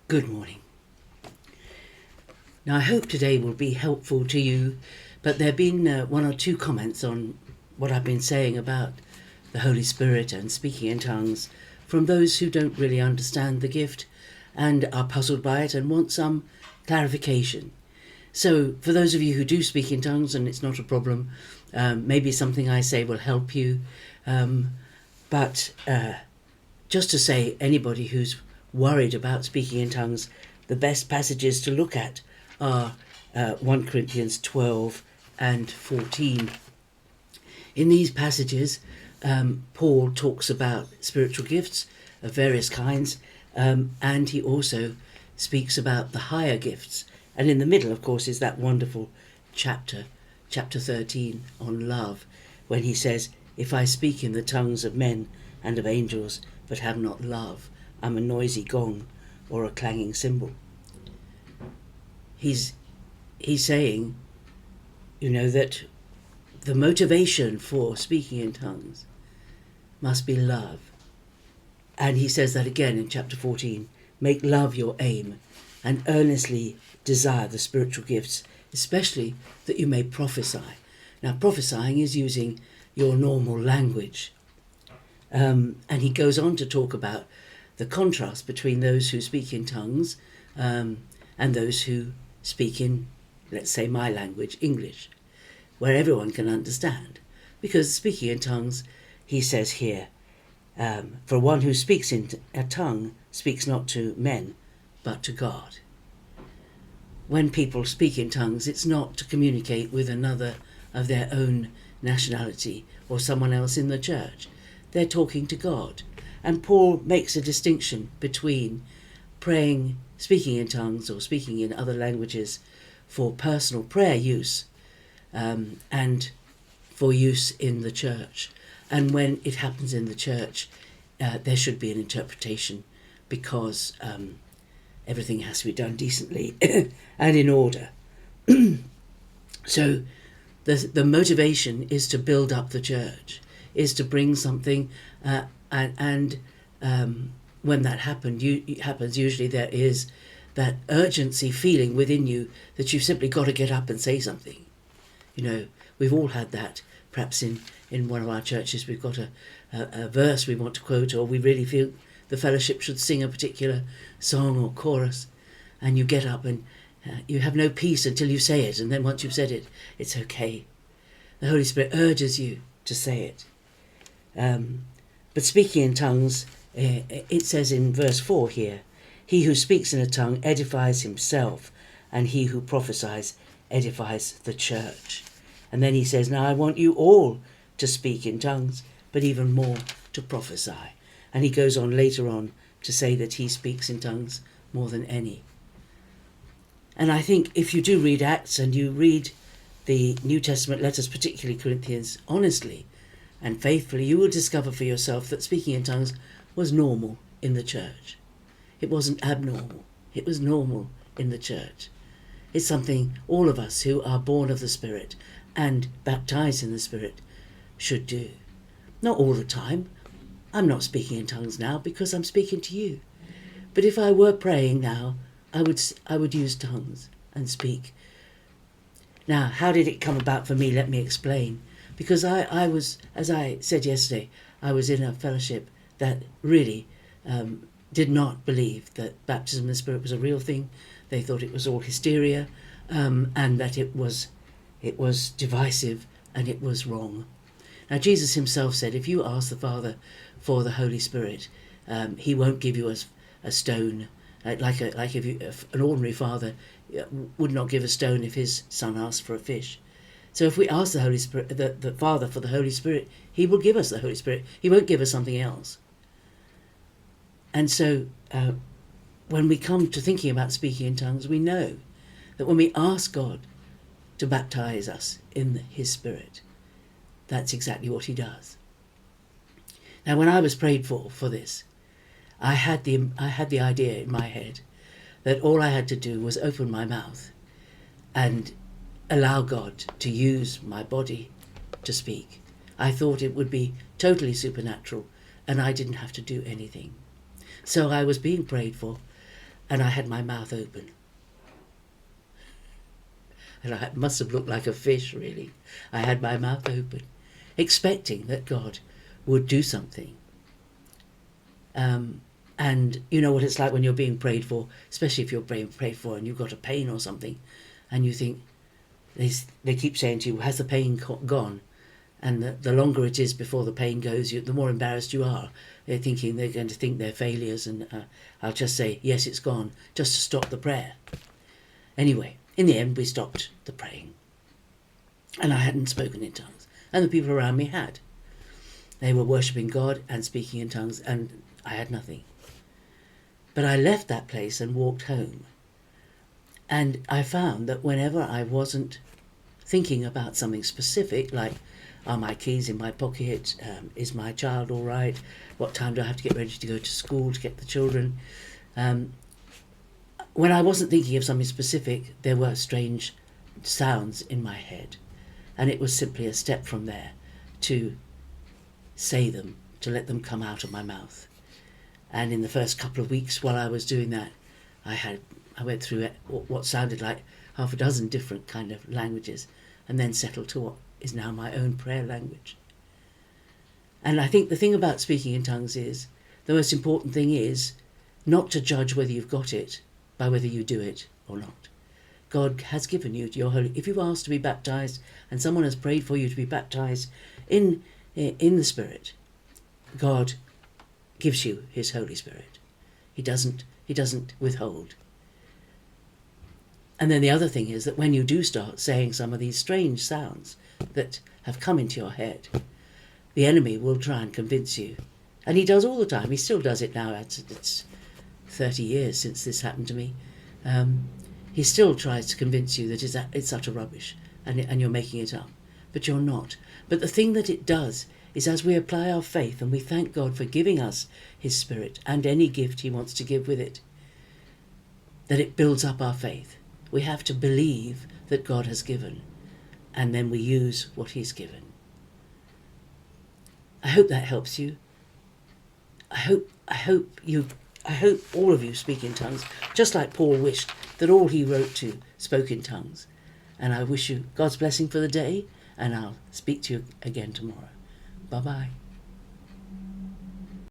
Good morning. Now, I hope today will be helpful to you, but there have been one or two comments on what I've been saying about the Holy Spirit and speaking in tongues from those who don't really understand the gift and are puzzled by it and want some clarification. So, for those of you who do speak in tongues and it's not a problem, maybe something I say will help you. But just to say, anybody who's worried about speaking in tongues, the best passages to look at are 1 Corinthians 12 and 14. In these passages, Paul talks about spiritual gifts of various kinds, and he also speaks about the higher gifts. And in the middle, of course, is that wonderful chapter 13 on love, when he says, "If I speak in the tongues of men and of angels, but have not love, I'm a noisy gong or a clanging cymbal." He's saying, that the motivation for speaking in tongues must be love. And he says that again in chapter 14, "Make love your aim and earnestly desire the spiritual gifts, especially that you may prophesy." Now, prophesying is using your normal language. And he goes on to talk about the contrast between those who speak in tongues and those who speak in, let's say, my language, English, where everyone can understand. Because speaking in tongues, he says here, "For one who speaks in a tongue speaks not to men, but to God." When people speak in tongues, it's not to communicate with another of their own nationality or someone else in the church. They're talking to God. And Paul makes a distinction between praying, speaking in tongues or speaking in other languages for personal prayer use and for use in the church. And when it happens in the church, there should be an interpretation, because everything has to be done decently and in order. So the motivation is to build up the church, is to bring something, and when that happens, usually there is that urgency feeling within you that you've simply got to get up and say something. We've all had that. Perhaps in one of our churches we've got a verse we want to quote, or we really feel the fellowship should sing a particular song or chorus, and you get up and you have no peace until you say it, and then once you've said it, it's okay. The Holy Spirit urges you to say it. But speaking in tongues, it says in verse 4 here, "He who speaks in a tongue edifies himself, and he who prophesies edifies the church." And then he says, "Now I want you all to speak in tongues, but even more to prophesy." And he goes on later on to say that he speaks in tongues more than any. And I think if you do read Acts and you read the New Testament letters, particularly Corinthians, honestly and faithfully, you will discover for yourself that speaking in tongues was normal in the church. It wasn't abnormal. It was normal in the church. It's something all of us who are born of the Spirit and baptized in the Spirit should do. Not all the time. I'm not speaking in tongues now because I'm speaking to you. But if I were praying now, I would use tongues and speak. Now, how did it come about for me? Let me explain. Because I was, as I said yesterday, I was in a fellowship that really did not believe that baptism in the Spirit was a real thing. They thought it was all hysteria, and that it was divisive and it was wrong. Now, Jesus himself said, if you ask the Father for the Holy Spirit, he won't give you a stone. Like if an ordinary father would not give a stone if his son asked for a fish. So if we ask the Holy Spirit, the Father for the Holy Spirit, he will give us the Holy Spirit. He won't give us something else. And so when we come to thinking about speaking in tongues, we know that when we ask God to baptize us in his Spirit, that's exactly what he does. Now, when I was prayed for this, I had the idea in my head that all I had to do was open my mouth and allow God to use my body to speak. I thought it would be totally supernatural and I didn't have to do anything. So I was being prayed for, and I had my mouth open. And I must have looked like a fish, really. I had my mouth open, expecting that God would do something. And you know what it's like when you're being prayed for, especially if you're being prayed for and you've got a pain or something, and you think, they keep saying to you, has the pain gone? And the longer it is before the pain goes, the more embarrassed you are. They're thinking they're going to think they're failures, and I'll just say, yes, it's gone, just to stop the prayer. Anyway, in the end, we stopped the praying. And I hadn't spoken in tongues. And the people around me had. They were worshipping God and speaking in tongues, and I had nothing. But I left that place and walked home. And I found that whenever I wasn't thinking about something specific, like, are my keys in my pocket? Is my child all right? What time do I have to get ready to go to school to get the children? When I wasn't thinking of something specific, there were strange sounds in my head. And it was simply a step from there to say them, to let them come out of my mouth. And in the first couple of weeks while I was doing that, I went through what sounded like half a dozen different kind of languages, and then settled to what is now my own prayer language. And I think the thing about speaking in tongues is, the most important thing is not to judge whether you've got it by whether you do it or not. God has given you your holy... If you've asked to be baptized and someone has prayed for you to be baptized in the Spirit, God gives you his Holy Spirit. He doesn't withhold. And then the other thing is that when you do start saying some of these strange sounds that have come into your head, the enemy will try and convince you. And he does all the time. He still does it now. It's 30 years since this happened to me. He still tries to convince you that it's utter rubbish and you're making it up. But you're not. But the thing that it does is, as we apply our faith and we thank God for giving us his Spirit and any gift he wants to give with it, that it builds up our faith. We have to believe that God has given, and then we use what he's given. I hope that helps you. I hope all of you speak in tongues, just like Paul wished that all he wrote to spoke in tongues. And I wish you God's blessing for the day, and I'll speak to you again tomorrow. Bye-bye.